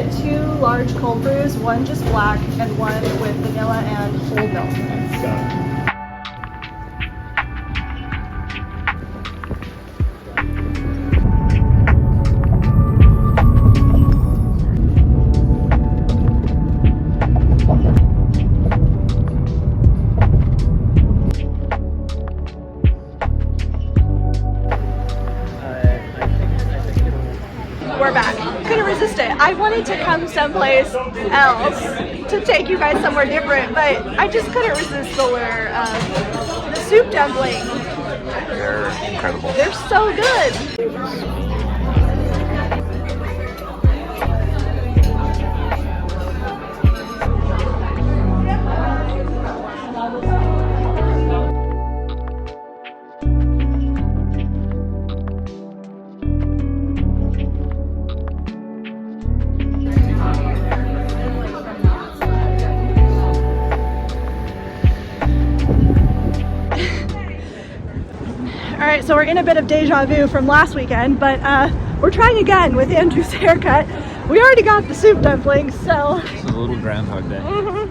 get 2 large cold brews, one just black and one with vanilla and whole milk. We're back. Couldn't resist it. I wanted to come someplace else to take you guys somewhere different, but I just couldn't resist the lure of the soup dumpling. They're incredible. They're so good. Alright, so we're in a bit of deja vu from last weekend, but we're trying again with Andrew's haircut. We already got the soup dumplings, so... It's a little Groundhog Day.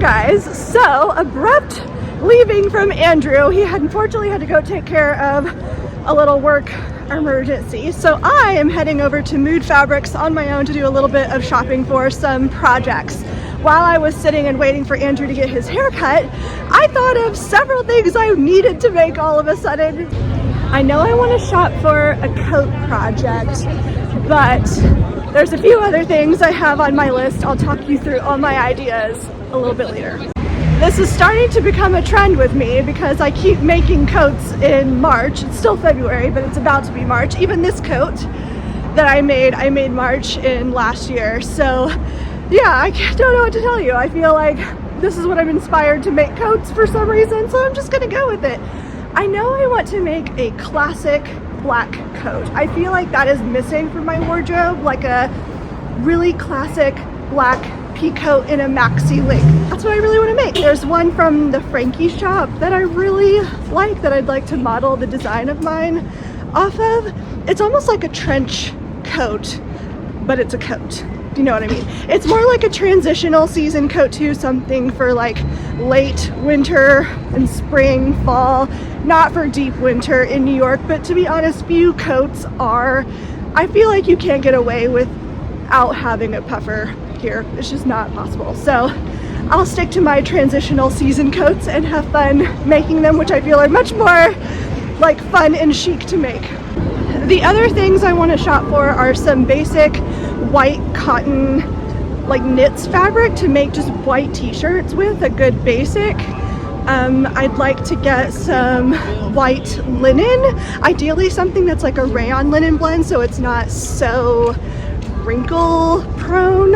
Guys, so abrupt leaving from Andrew. He had unfortunately had to go take care of a little work emergency, so I am heading over to Mood Fabrics on my own to do a little bit of shopping for some projects. While I was sitting and waiting for Andrew to get his haircut, I thought of several things I needed to make all of a sudden. I know I want to shop for a coat project, but there's a few other things I have on my list. I'll talk you through all my ideas a little bit later. This is starting to become a trend with me because I keep making coats in March. It's still February, but it's about to be March. Even this coat that I made March in last year. So yeah, I don't know what to tell you. I feel like this is what I'm inspired to make coats for some reason, so I'm just gonna go with it. I know I want to make a classic black coat. I feel like that is missing from my wardrobe, like a really classic black pea coat in a maxi length. That's what I really want to make. There's one from the Frankie shop that I really like that I'd like to model the design of mine off of. It's almost like a trench coat, but it's a coat. You know what I mean? It's more like a transitional season coat too, something for like late winter and spring, fall, not for deep winter in New York, but to be honest, few coats are. I feel like you can't get away without having a puffer here. It's just not possible. So I'll stick to my transitional season coats and have fun making them, which I feel are much more like fun and chic to make. The other things I want to shop for are some basic white cotton like knits fabric to make just white t-shirts with, a good basic. I'd like to get some white linen, ideally something that's like a rayon linen blend so it's not so wrinkle prone.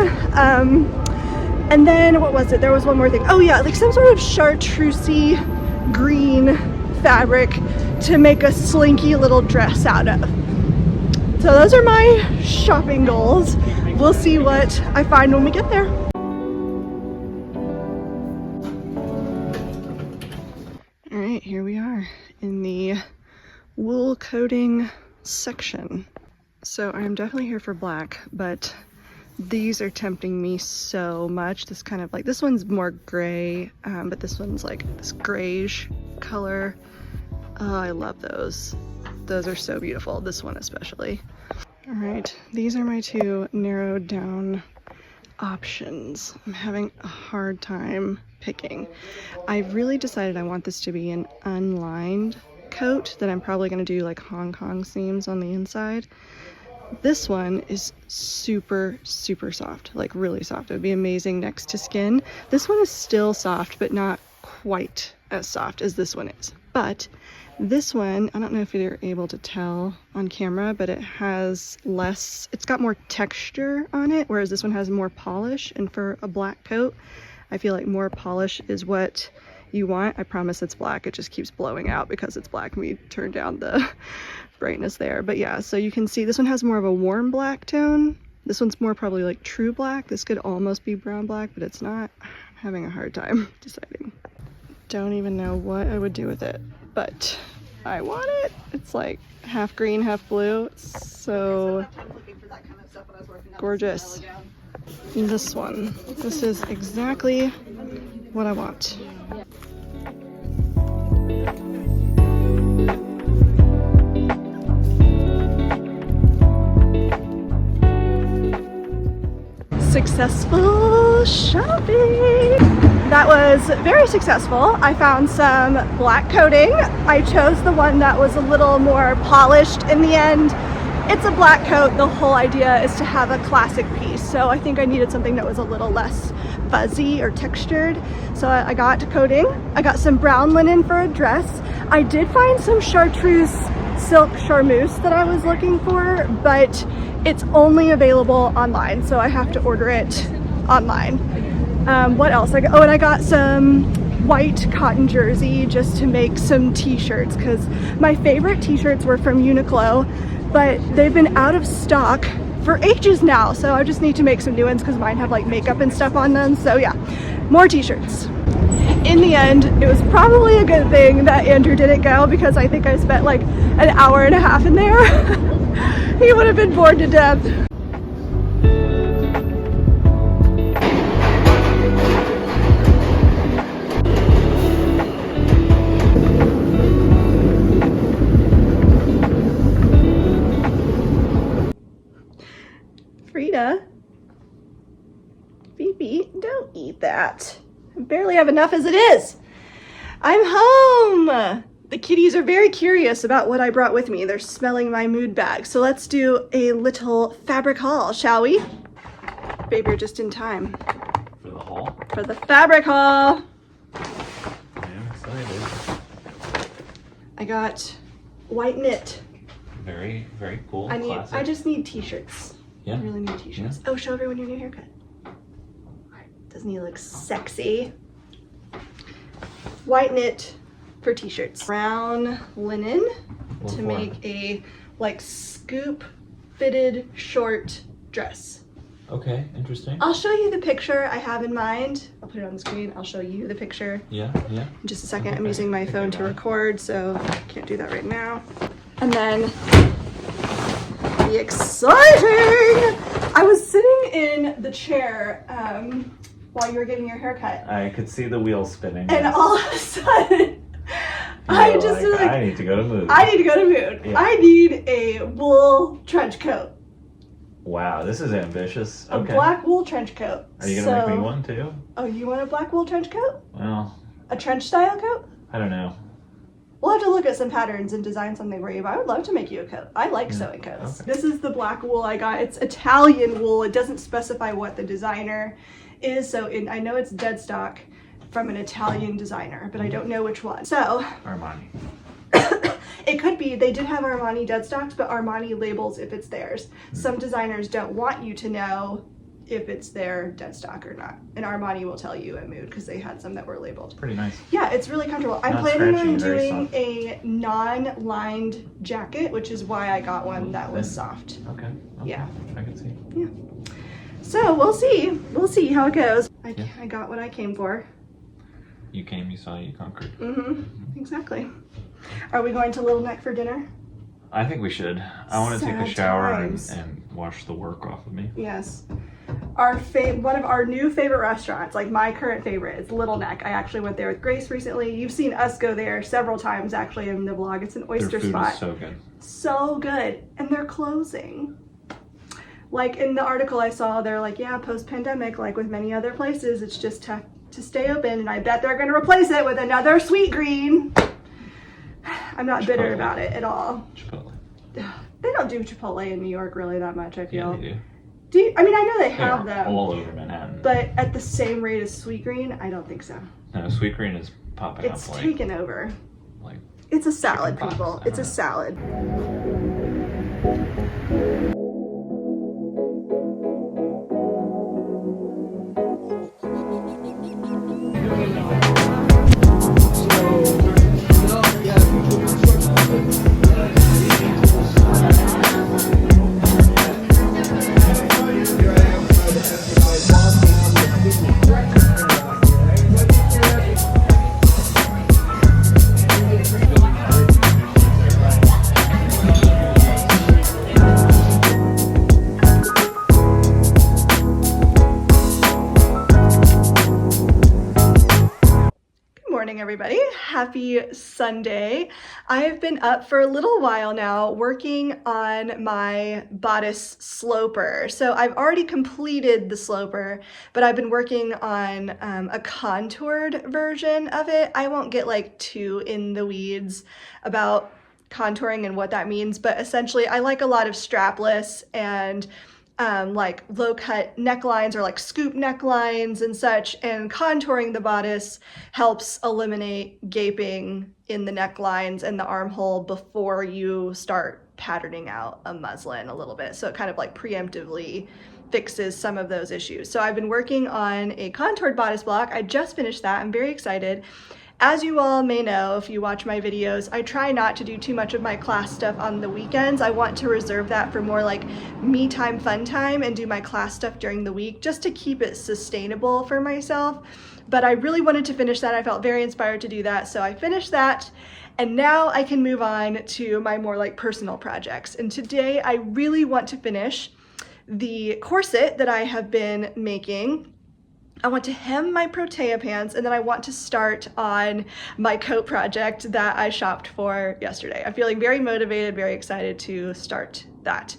And then what was it? There was one more thing. Oh yeah, like some sort of chartreusey green fabric to make a slinky little dress out of. So those are my shopping goals. We'll see what I find when we get there. All right, here we are in the wool coating section. So I'm definitely here for black, but these are tempting me so much. This kind of like, this one's more gray, but this one's like this grayish color. Oh, I love those. Those are so beautiful, this one especially. All right, these are my two narrowed down options. I'm having a hard time picking. I've really decided I want this to be an unlined coat that I'm probably gonna do like Hong Kong seams on the inside. This one is super, super soft, like really soft. It would be amazing next to skin. This one is still soft, but not quite as soft as this one is. But this one, I don't know if you're able to tell on camera, but it has less, it's got more texture on it, whereas this one has more polish. And for a black coat, I feel like more polish is what you want. I promise it's black. It just keeps blowing out because it's black. We turn down the brightness there. But yeah, so you can see this one has more of a warm black tone. This one's more probably like true black. This could almost be brown black, but it's not. I'm having a hard time deciding. Don't even know what I would do with it, but I want it. It's like half green, half blue. It's so gorgeous. This one. This is exactly what I want. Successful shopping! That was very successful. I found some black coating. I chose the one that was a little more polished in the end. It's a black coat. The whole idea is to have a classic piece. So I think I needed something that was a little less fuzzy or textured. So I got coating. I got some brown linen for a dress. I did find some chartreuse silk charmeuse that I was looking for, but it's only available online, so I have to order it online. What else? And I got some white cotton jersey just to make some t-shirts, because my favorite t-shirts were from Uniqlo, but they've been out of stock for ages now, so I just need to make some new ones because mine have like makeup and stuff on them. So yeah, more t-shirts. In the end, it was probably a good thing that Andrew didn't go, because I think I spent like an hour and a half in there. He would have been bored to death. Frida, Phoebe, don't eat that. I barely have enough as it is. I'm home. The kitties are very curious about what I brought with me. They're smelling my mood bag. So let's do a little fabric haul, shall we? Babe, you're just in time. For the haul? For the fabric haul. I'm excited. I got white knit. Very, very cool. I just need t-shirts. Yeah. I really need t-shirts. Yeah. Oh, show everyone your new haircut. Doesn't he look sexy? White knit for t-shirts. Brown linen to make a like scoop fitted short dress. Okay, interesting. I'll show you the picture I have in mind. I'll put it on the screen. I'll show you the picture. Yeah. In just a second. I'm using my phone to record, so I can't do that right now. And then the exciting! I was sitting in the chair while you were getting your haircut. I could see the wheels spinning. And all of a sudden, I just like, I need to go to Mood. I need to go to Mood. Yeah. I need a wool trench coat. Wow, this is ambitious. A black wool trench coat. Are you gonna make me one too? Oh, you want a black wool trench coat? Well, a trench style coat? I don't know. We'll have to look at some patterns and design something for you, but I would love to make you a coat. I like sewing coats. Okay. This is the black wool I got. It's Italian wool. It doesn't specify what the designer is, so I know it's dead stock from an Italian designer, but I don't know which one. So Armani. It could be. They did have Armani dead stocks, but Armani labels if it's theirs. Some designers don't want you to know if it's their dead stock or not, and Armani will tell you at Mood because they had some that were labeled. Pretty nice. Yeah, it's really comfortable. I'm planning on doing a non-lined jacket, which is why I got one that was soft. Okay. Yeah, I can see. Yeah. So we'll see how it goes. I got what I came for. You came, you saw, you conquered. Exactly. Are we going to Little Neck for dinner? I think we should. I want to take a shower and wash the work off of me. Yes. One of our new favorite restaurants, like my current favorite, is Little Neck. I actually went there with Grace recently. You've seen us go there several times actually in the vlog. It's an oyster spot. Their food is so good. So good. And they're closing. Like in the article I saw, they're like, yeah, post-pandemic, like with many other places, it's just tough to stay open, and I bet they're going to replace it with another Sweet Green. I'm not bitter about it at all. Chipotle. They don't do Chipotle in New York really that much, I feel. Yeah, they do. I mean, I know they have them. All over Manhattan. But at the same rate as Sweet Green, I don't think so. No, Sweet Green is popping up. It's taken over. Like it's a salad, people. It's a salad. happy Sunday. I have been up for a little while now working on my bodice sloper. So I've already completed the sloper, but I've been working on a contoured version of it. I won't get like too in the weeds about contouring and what that means, but essentially I like a lot of strapless and like low cut necklines or like scoop necklines and such, and contouring the bodice helps eliminate gaping in the necklines and the armhole before you start patterning out a muslin a little bit. So it kind of like preemptively fixes some of those issues. So I've been working on a contoured bodice block. I just finished that. I'm very excited. As you all may know, if you watch my videos, I try not to do too much of my class stuff on the weekends. I want to reserve that for more like me time, fun time, and do my class stuff during the week just to keep it sustainable for myself. But I really wanted to finish that. I felt very inspired to do that. So I finished that, and now I can move on to my more like personal projects. And today I really want to finish the corset that I have been making. I want to hem my protea pants, and then I want to start on my coat project that I shopped for yesterday. I'm feeling very motivated, very excited to start that.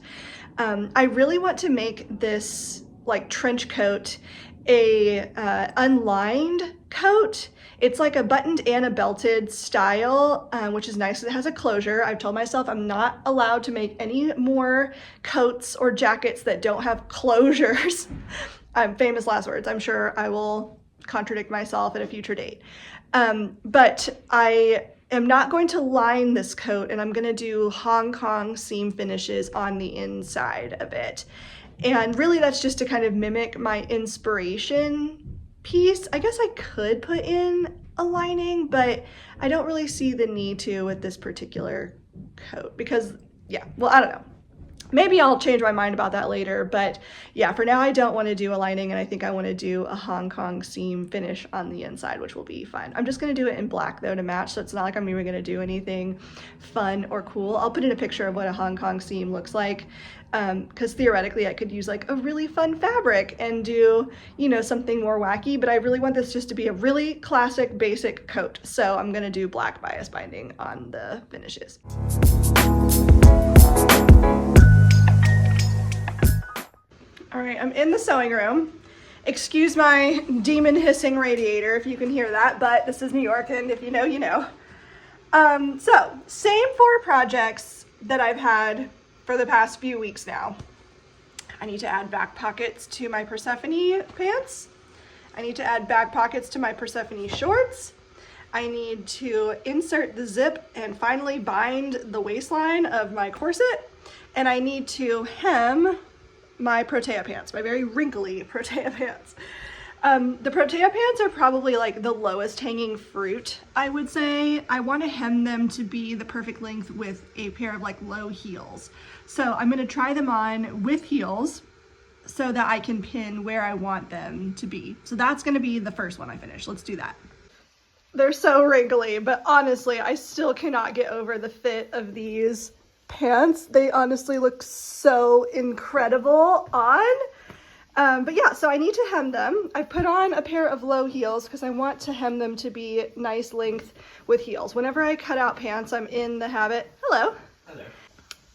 I really want to make this like trench coat a unlined coat. It's like a buttoned and a belted style, which is nice. It has a closure. I've told myself I'm not allowed to make any more coats or jackets that don't have closures. Famous last words. I'm sure I will contradict myself at a future date. But I am not going to line this coat, and I'm going to do Hong Kong seam finishes on the inside of it. And really that's just to kind of mimic my inspiration piece. I guess I could put in a lining, but I don't really see the need to with this particular coat because, yeah, well, I don't know. Maybe I'll change my mind about that later, but yeah, for now I don't want to do a lining, and I think I want to do a Hong Kong seam finish on the inside, which will be fun. I'm just going to do it in black though to match, so it's not like I'm even going to do anything fun or cool. I'll put in a picture of what a Hong Kong seam looks like, because theoretically I could use like a really fun fabric and do, you know, something more wacky, but I really want this just to be a really classic basic coat. So I'm going to do black bias binding on the finishes. All right, I'm in the sewing room. Excuse my demon hissing radiator if you can hear that, but this is New York, and if you know, you know. So, same 4 projects that I've had for the past few weeks now. I need to add back pockets to my Persephone pants. I need to add back pockets to my Persephone shorts. I need to insert the zip and finally bind the waistline of my corset. And I need to hem my protea pants, my very wrinkly protea pants. The protea pants are probably like the lowest hanging fruit, I would say. I want to hem them to be the perfect length with a pair of like low heels. So I'm going to try them on with heels so that I can pin where I want them to be. So that's going to be the first one I finish. Let's do that. They're so wrinkly, but honestly, I still cannot get over the fit of these pants. They honestly look so incredible on. But yeah, so I need to hem them. I put on a pair of low heels because I want to hem them to be nice length with heels. Whenever I cut out pants, I'm in the habit. Hello. Hello.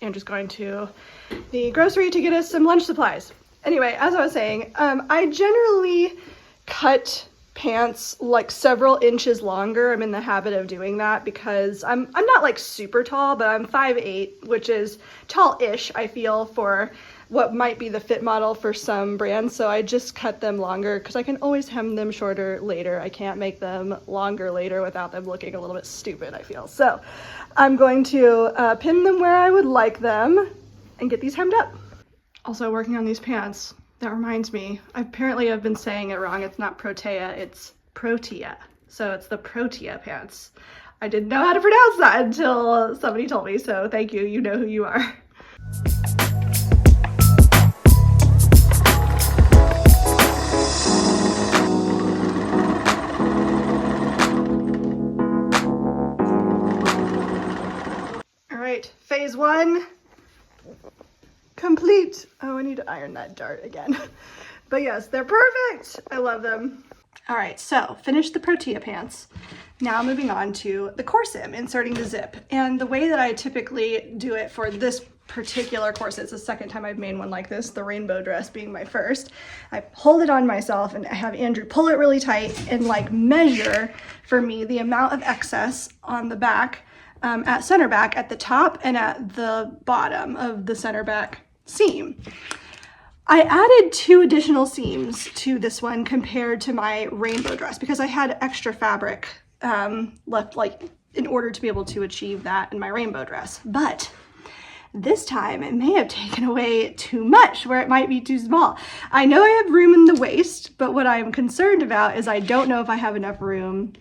Andrew's going to the grocery to get us some lunch supplies. Anyway, as I was saying, I generally cut pants like several inches longer. I'm in the habit of doing that because I'm not like super tall, but I'm 5'8", which is tall-ish, I feel, for what might be the fit model for some brands. So I just cut them longer because I can always hem them shorter later. I can't make them longer later without them looking a little bit stupid, I feel. So I'm going to pin them where I would like them and get these hemmed up. Also working on these pants. That reminds me, apparently I've been saying it wrong. It's not protea, it's protea. So it's the protea pants. I didn't know how to pronounce that until somebody told me, so thank you, you know who you are. All right, phase 1. Complete. Oh, I need to iron that dart again. But yes, they're perfect. I love them. All right, so finished the protea pants. Now moving on to the corset, inserting the zip. And the way that I typically do it for this particular corset, it's the second time I've made one like this, the rainbow dress being my first. I hold it on myself and I have Andrew pull it really tight and like measure for me the amount of excess on the back, at center back, at the top and at the bottom of the center back seam. I added 2 additional seams to this one compared to my rainbow dress because I had extra fabric left, like in order to be able to achieve that in my rainbow dress. But this time it may have taken away too much where it might be too small. I know I have room in the waist, but what I'm concerned about is I don't know if I have enough room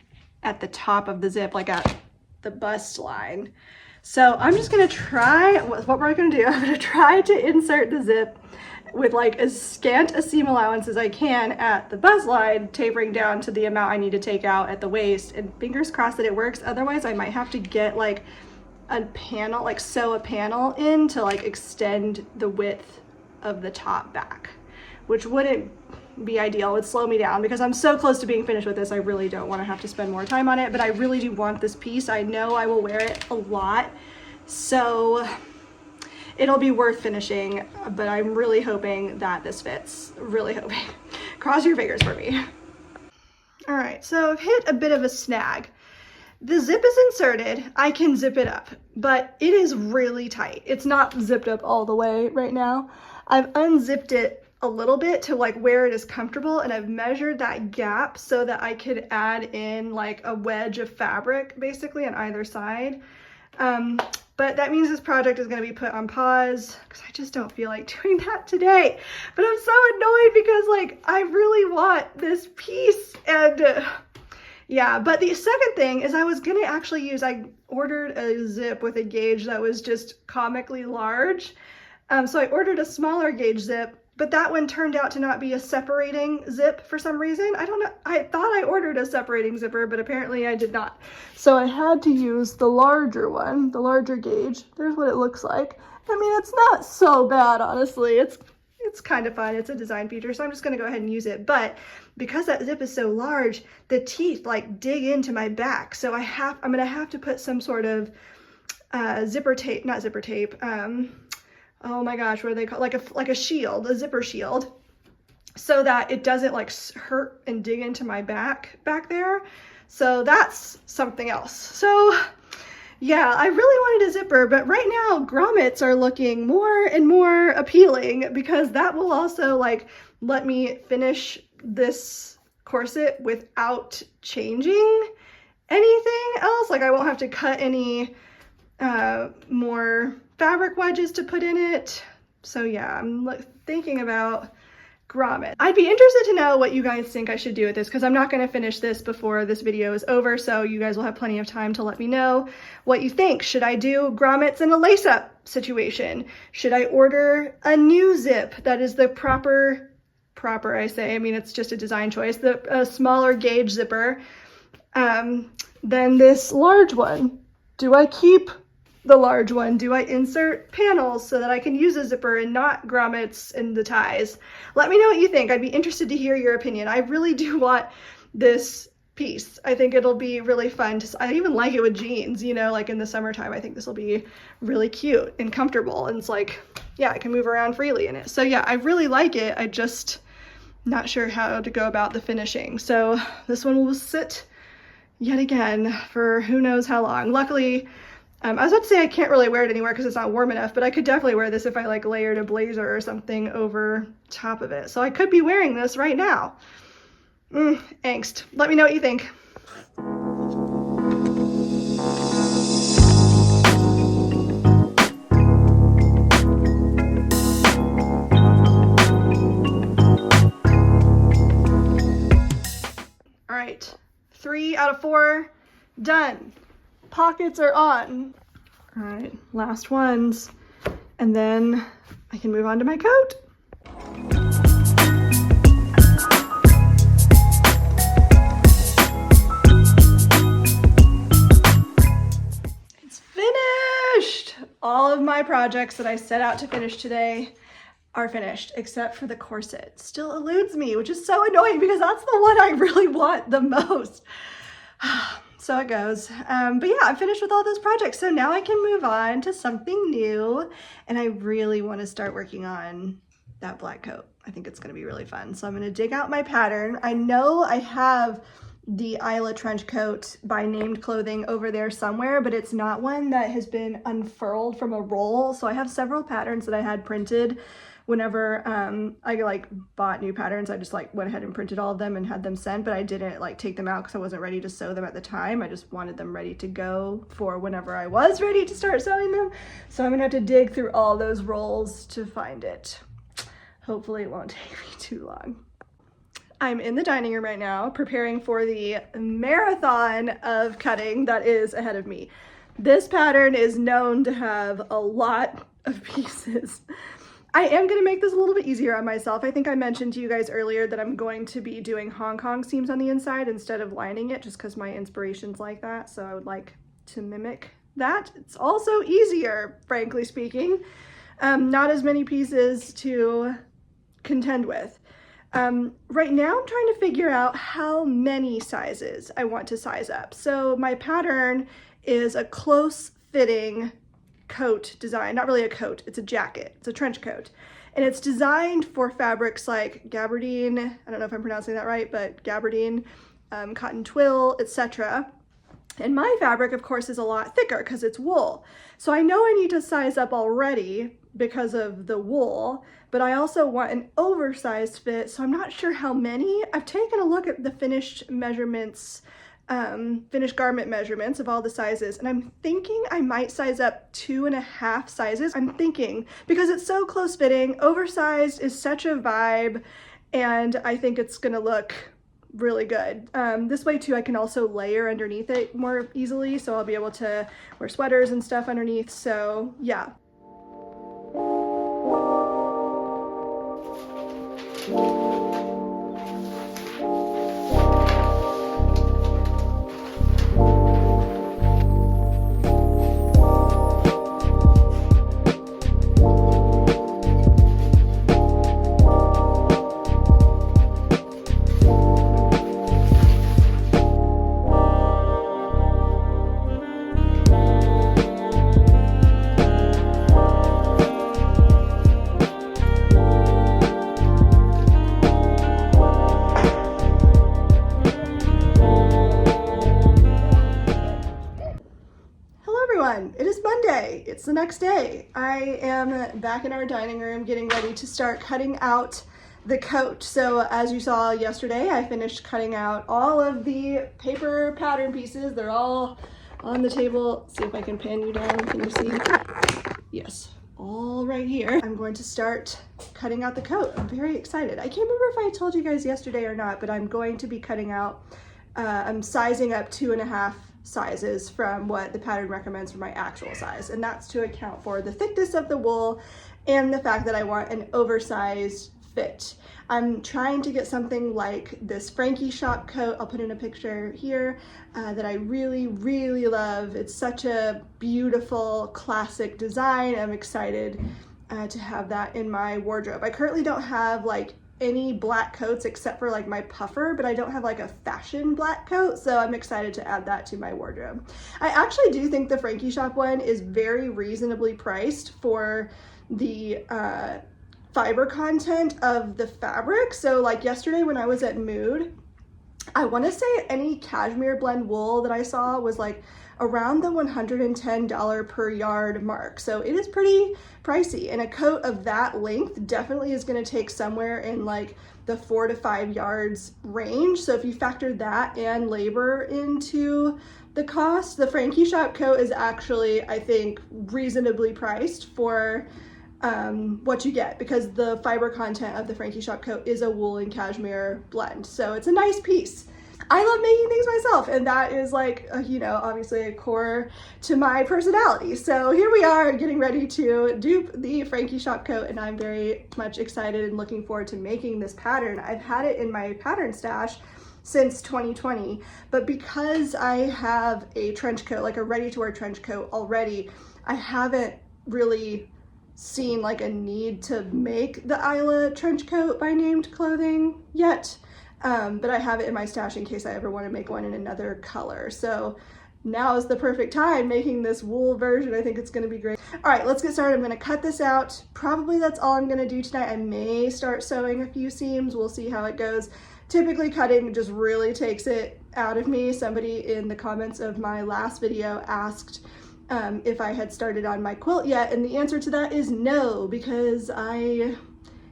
at the top of the zip, like at the bust line. So I'm just gonna try, what we're gonna do, I'm gonna try to insert the zip with like as scant a seam allowance as I can at the bust line, tapering down to the amount I need to take out at the waist, and fingers crossed that it works. Otherwise I might have to get like a panel, like sew a panel in to like extend the width of the top back, which wouldn't be ideal. It would slow me down because I'm so close to being finished with this. I really don't want to have to spend more time on it, but I really do want this piece. I know I will wear it a lot, so it'll be worth finishing, but I'm really hoping that this fits. Really hoping. Cross your fingers for me. All right, so I've hit a bit of a snag. The zip is inserted, I can zip it up, but it is really tight. It's not zipped up all the way right now. I've unzipped it a little bit to like where it is comfortable, and I've measured that gap so that I could add in like a wedge of fabric basically on either side. But that means this project is going to be put on pause because I just don't feel like doing that today. But I'm so annoyed because like I really want this piece, and yeah. But the second thing is I was going to actually use, I ordered a zip with a gauge that was just comically large. So I ordered a smaller gauge zip, but that one turned out to not be a separating zip for some reason. I don't know. I thought I ordered a separating zipper, but apparently I did not. So I had to use the larger one, the larger gauge. There's what it looks like. I mean, it's not so bad, honestly. It's kind of fun. It's a design feature, so I'm just going to go ahead and use it. But because that zip is so large, the teeth like dig into my back. So I'm going to have to put some sort of zipper tape, not zipper tape. Oh my gosh, what do they call it? Like a shield, a zipper shield, so that it doesn't like hurt and dig into my back there. So that's something else. So yeah, I really wanted a zipper, but right now grommets are looking more and more appealing because that will also like let me finish this corset without changing anything else. Like I won't have to cut any more fabric wedges to put in it. So yeah, I'm thinking about grommet. I'd be interested to know what you guys think I should do with this because I'm not going to finish this before this video is over, so you guys will have plenty of time to let me know what you think. Should I do grommets in a lace-up situation? Should I order a new zip that is the proper I say, I mean it's just a design choice, a smaller gauge zipper than this large one? Do I keep the large one? Do I insert panels so that I can use a zipper and not grommets in the ties? Let me know what you think. I'd be interested to hear your opinion. I really do want this piece. I think it'll be really fun. I even like it with jeans, you know, like in the summertime. I think this will be really cute and comfortable. And it's like, yeah, I can move around freely in it. So yeah, I really like it. I just not sure how to go about the finishing. So this one will sit yet again for who knows how long. Luckily, I was about to say I can't really wear it anywhere because it's not warm enough, but I could definitely wear this if I like layered a blazer or something over top of it. So I could be wearing this right now. Angst. Let me know what you think. All right, 3 out of 4 done. Pockets are on. All right, last ones, and then I can move on to my coat. It's finished! All of my projects that I set out to finish today are finished, except for the corset. It still eludes me, which is so annoying because that's the one I really want the most. so it goes. But yeah, I'm finished with all those projects. So now I can move on to something new. And I really want to start working on that black coat. I think it's going to be really fun. So I'm going to dig out my pattern. I know I have the Isla trench coat by Named Clothing over there somewhere, but it's not one that has been unfurled from a roll. So I have several patterns that I had printed whenever I like bought new patterns. I just like went ahead and printed all of them and had them sent, but I didn't like take them out because I wasn't ready to sew them at the time. I just wanted them ready to go for whenever I was ready to start sewing them. So I'm gonna have to dig through all those rolls to find it. Hopefully it won't take me too long. I'm in the dining room right now preparing for the marathon of cutting that is ahead of me. This pattern is known to have a lot of pieces. I am going to make this a little bit easier on myself. I think I mentioned to you guys earlier that I'm going to be doing Hong Kong seams on the inside instead of lining it just because my inspiration's like that. So I would like to mimic that. It's also easier, frankly speaking. Not as many pieces to contend with. Right now I'm trying to figure out how many sizes I want to size up. So my pattern is a close fitting coat design, not really a coat, it's a jacket, it's a trench coat. And it's designed for fabrics like gabardine, I don't know if I'm pronouncing that right, but gabardine, cotton twill, etc. And my fabric, of course, is a lot thicker because it's wool. So I know I need to size up already because of the wool, but I also want an oversized fit, so I'm not sure how many. I've taken a look at the finished measurements, finished garment measurements of all the sizes, and I'm thinking I might size up 2.5 sizes. I'm thinking, because it's so close fitting, oversized is such a vibe, and I think it's gonna look really good. This way too, I can also layer underneath it more easily, so I'll be able to wear sweaters and stuff underneath, so yeah. It is Monday. It's the next day. I am back in our dining room getting ready to start cutting out the coat. So as you saw yesterday, I finished cutting out all of the paper pattern pieces. They're all on the table. See if I can pan you down. Can you see? Yes, all right here. I'm going to start cutting out the coat. I'm very excited. I can't remember if I told you guys yesterday or not, but I'm going to be cutting out, I'm sizing up 2.5 sizes from what the pattern recommends for my actual size, and that's to account for the thickness of the wool and the fact that I want an oversized fit. I'm trying to get something like this Frankie shop coat, I'll put in a picture here, that I really, really love. It's such a beautiful classic design. I'm excited to have that in my wardrobe. I currently don't have like any black coats except for like my puffer, but I don't have like a fashion black coat, so I'm excited to add that to my wardrobe. I actually do think the Frankie shop one is very reasonably priced for the fiber content of the fabric. So like yesterday when I was at Mood, I want to say any cashmere blend wool that I saw was like around the $110 per yard mark. So it is pretty pricey, and a coat of that length definitely is going to take somewhere in like the 4 to 5 yards range. So if you factor that and labor into the cost, the Frankie shop coat is actually, I think, reasonably priced for what you get, because the fiber content of the Frankie shop coat is a wool and cashmere blend. So it's a nice piece. I love making things myself, and that is like, you know, obviously a core to my personality. So here we are getting ready to dupe the Frankie shop coat, and I'm very much excited and looking forward to making this pattern. I've had it in my pattern stash since 2020, but because I have a trench coat, like a ready-to-wear trench coat already, I haven't really seen like a need to make the Isla trench coat by Named Clothing yet. but I have it in my stash in case I ever want to make one in another color. So now is the perfect time making this wool version. I think it's going to be great. All right, let's get started. I'm going to cut this out. Probably that's all I'm going to do tonight. I may start sewing a few seams. We'll see how it goes. Typically cutting just really takes it out of me. Somebody in the comments of my last video asked if I had started on my quilt yet, and the answer to that is no, because I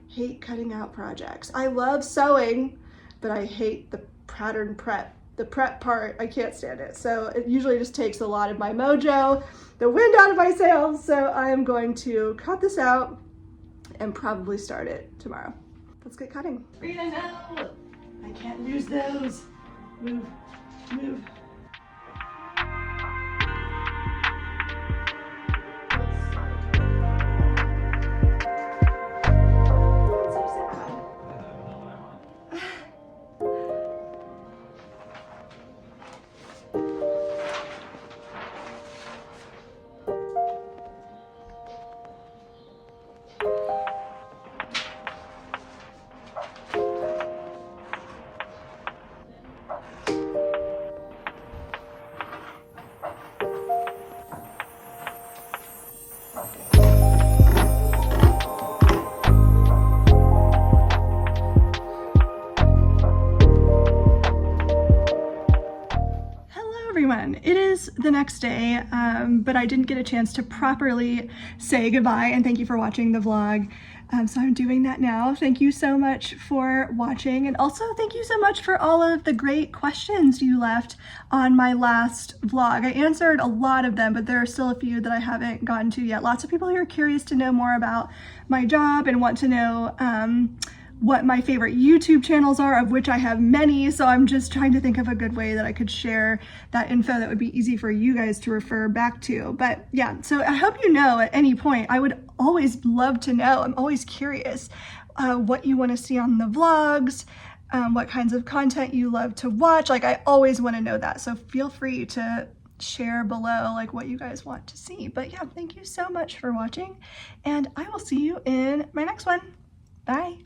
hate cutting out projects. I love sewing, but I hate the pattern prep. The prep part, I can't stand it. So it usually just takes a lot of my mojo, the wind out of my sails. So I am going to cut this out and probably start it tomorrow. Let's get cutting. Rita, no! I can't lose those. Move, move. It is the next day, but I didn't get a chance to properly say goodbye and thank you for watching the vlog. So I'm doing that now. Thank you so much for watching, and also thank you so much for all of the great questions you left on my last vlog. I answered a lot of them, but there are still a few that I haven't gotten to yet. Lots of people who are curious to know more about my job and want to know what my favorite YouTube channels are, of which I have many, so I'm just trying to think of a good way that I could share that info that would be easy for you guys to refer back to. But yeah, so I hope you know at any point, I would always love to know, I'm always curious what you want to see on the vlogs, what kinds of content you love to watch. Like, I always want to know that, so feel free to share below like what you guys want to see. But yeah, thank you so much for watching, and I will see you in my next one. Bye.